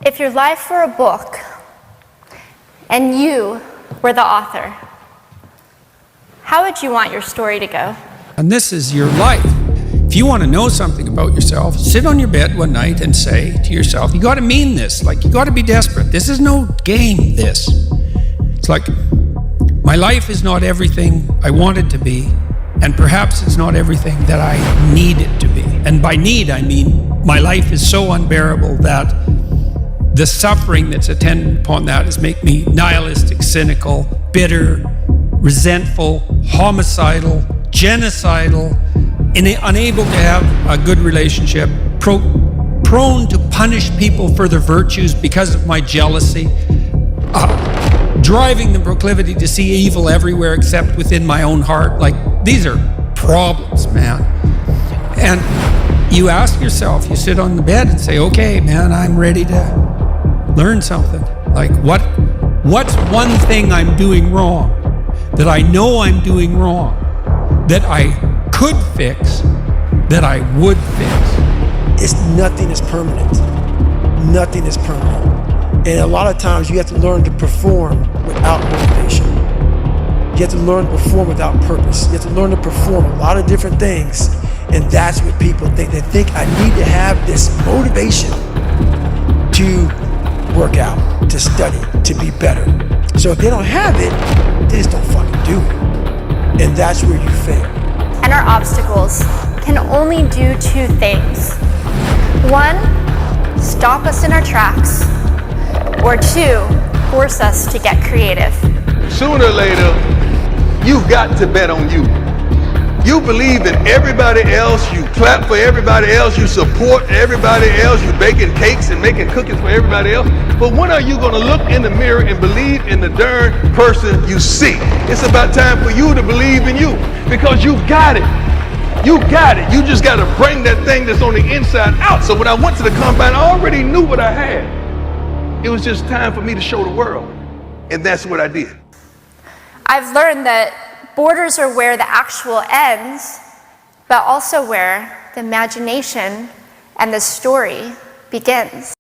If your life were a book and you were the author, how would you want your story to go? And this is your life. If you want to know something about yourself, sit on your bed one night and say to yourself, you got to mean this. Like, you got to be desperate. This is no game, this. It's like, my life is not everything I want it to be, and perhaps it's not everything that I need it to be. And by need, I mean my life is so unbearable that the suffering that's attendant upon that is make me nihilistic, cynical, bitter, resentful, homicidal, genocidal, unable to have a good relationship, prone to punish people for their virtues because of my jealousy, driving the proclivity to see evil everywhere except within my own heart. Like, these are problems, man. And you ask yourself, you sit on the bed and say, okay, man, I'm ready to learn something. Like, what's one thing I'm doing wrong that I know I'm doing wrong, that I could fix, that I would fix? Nothing is permanent. Nothing is permanent. And a lot of times you have to learn to perform without motivation. You have to learn to perform without purpose. You have to learn to perform a lot of different things. And that's what people think. They think I need to have this motivation to work out, to study, to be better. So if they don't have it, they just don't fucking do it. And that's where you fail. And our obstacles can only do two things. One, stop us in our tracks, or two, force us to get creative. Sooner or later, you've got to bet on you. You believe in everybody else, you clap for everybody else, you support everybody else, you're baking cakes and making cookies for everybody else. But when are you going to look in the mirror and believe in the darn person you see? It's about time for you to believe in you, because you got it. You got it. You just got to bring that thing that's on the inside out. So when I went to the combine, I already knew what I had. It was just time for me to show the world. And that's what I did. I've learned that borders are where the actual ends, but also where the imagination and the story begins.